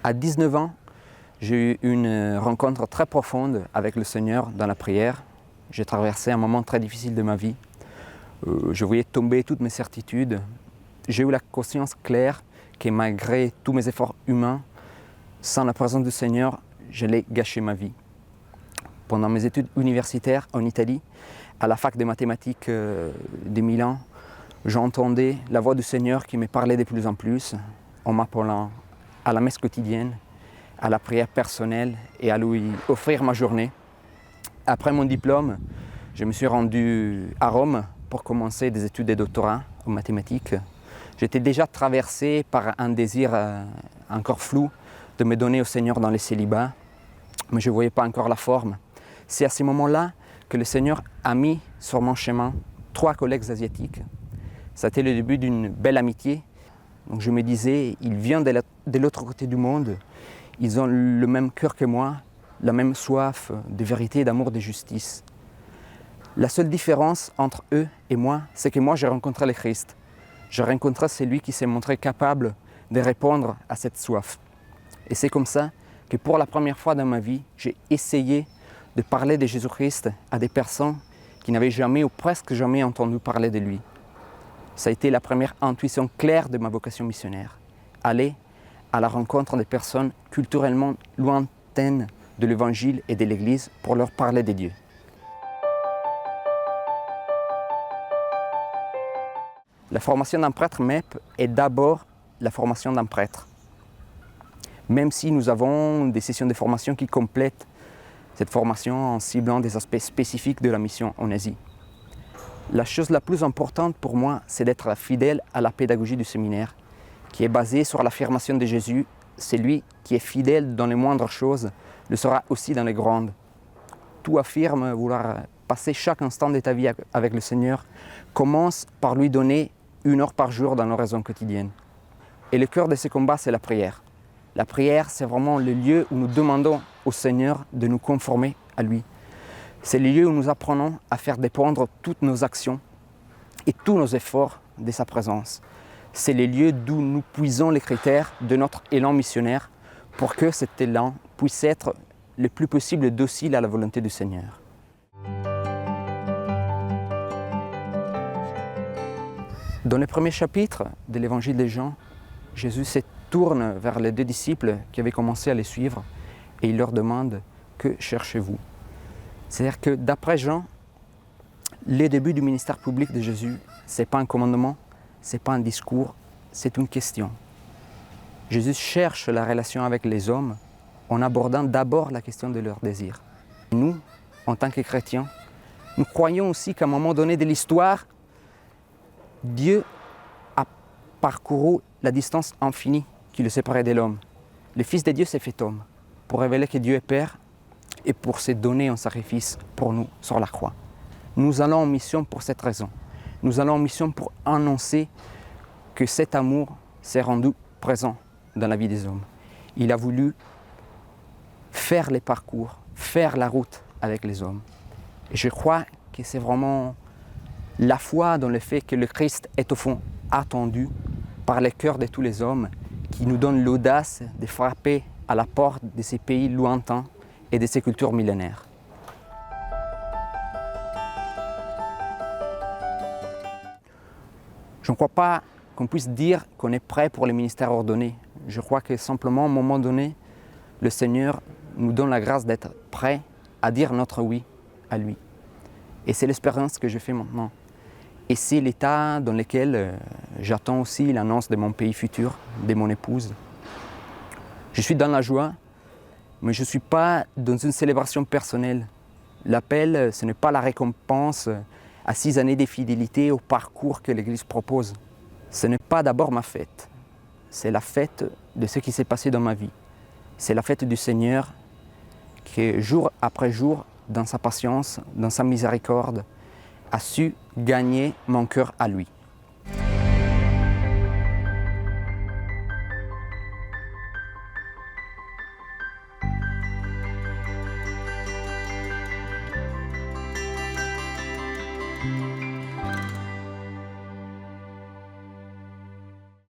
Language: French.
À 19 ans, j'ai eu une rencontre très profonde avec le Seigneur dans la prière. J'ai traversé un moment très difficile de ma vie. Je voyais tomber toutes mes certitudes. J'ai eu la conscience claire que malgré tous mes efforts humains, sans la présence du Seigneur, j'allais gâcher ma vie. Pendant mes études universitaires en Italie, à la fac de mathématiques de Milan, j'entendais la voix du Seigneur qui me parlait de plus en plus en m'appelant à la messe quotidienne, à la prière personnelle et à lui offrir ma journée. Après mon diplôme, je me suis rendu à Rome pour commencer des études de doctorat en mathématiques. J'étais déjà traversé par un désir encore flou de me donner au Seigneur dans le célibat, mais je ne voyais pas encore la forme. C'est à ce moment-là que le Seigneur a mis sur mon chemin 3 collègues asiatiques. C'était le début d'une belle amitié. Donc je me disais, ils viennent de l'autre côté du monde, ils ont le même cœur que moi, la même soif de vérité, d'amour, de justice. La seule différence entre eux et moi, c'est que moi j'ai rencontré le Christ. J'ai rencontré celui qui s'est montré capable de répondre à cette soif. Et c'est comme ça que pour la première fois dans ma vie, j'ai essayé de parler de Jésus-Christ à des personnes qui n'avaient jamais ou presque jamais entendu parler de lui. Ça a été la première intuition claire de ma vocation missionnaire. Aller à la rencontre des personnes culturellement lointaines de l'Évangile et de l'Église pour leur parler de Dieu. La formation d'un prêtre MEP est d'abord la formation d'un prêtre. Même si nous avons des sessions de formation qui complètent cette formation en ciblant des aspects spécifiques de la mission en Asie. La chose la plus importante pour moi, c'est d'être fidèle à la pédagogie du séminaire, qui est basée sur l'affirmation de Jésus. Celui qui est fidèle dans les moindres choses le sera aussi dans les grandes. Tout affirme vouloir passer chaque instant de ta vie avec le Seigneur. Commence par lui donner 1 heure par jour dans l'oraison quotidienne. Et le cœur de ce combat, c'est la prière. La prière, c'est vraiment le lieu où nous demandons au Seigneur de nous conformer à lui. C'est le lieu où nous apprenons à faire dépendre toutes nos actions et tous nos efforts de sa présence. C'est le lieu d'où nous puisons les critères de notre élan missionnaire pour que cet élan puisse être le plus possible docile à la volonté du Seigneur. Dans le premier chapitre de l'Évangile de Jean, Jésus se tourne vers les 2 disciples qui avaient commencé à les suivre et il leur demande « Que cherchez-vous » C'est-à-dire que d'après Jean, le début du ministère public de Jésus, ce n'est pas un commandement, ce n'est pas un discours, c'est une question. Jésus cherche la relation avec les hommes en abordant d'abord la question de leurs désirs. Nous, en tant que chrétiens, nous croyons aussi qu'à un moment donné de l'histoire, Dieu a parcouru la distance infinie qui le séparait de l'homme. Le Fils de Dieu s'est fait homme pour révéler que Dieu est Père et pour se donner en sacrifice pour nous sur la croix. Nous allons en mission pour cette raison. Nous allons en mission pour annoncer que cet amour s'est rendu présent dans la vie des hommes. Il a voulu faire les parcours, faire la route avec les hommes. Et je crois que c'est vraiment la foi dans le fait que le Christ est au fond attendu par les cœurs de tous les hommes qui nous donne l'audace de frapper à la porte de ces pays lointains et de ces cultures millénaires. Je ne crois pas qu'on puisse dire qu'on est prêt pour les ministères ordonnés. Je crois que simplement, à un moment donné, le Seigneur nous donne la grâce d'être prêts à dire notre oui à lui. Et c'est l'expérience que je fais maintenant. Et c'est l'état dans lequel j'attends aussi l'annonce de mon pays futur, de mon épouse. Je suis dans la joie, mais je ne suis pas dans une célébration personnelle. L'appel, ce n'est pas la récompense à 6 années de fidélité au parcours que l'Église propose. Ce n'est pas d'abord ma fête. C'est la fête de ce qui s'est passé dans ma vie. C'est la fête du Seigneur qui, jour après jour, dans sa patience, dans sa miséricorde, a su gagner mon cœur à lui.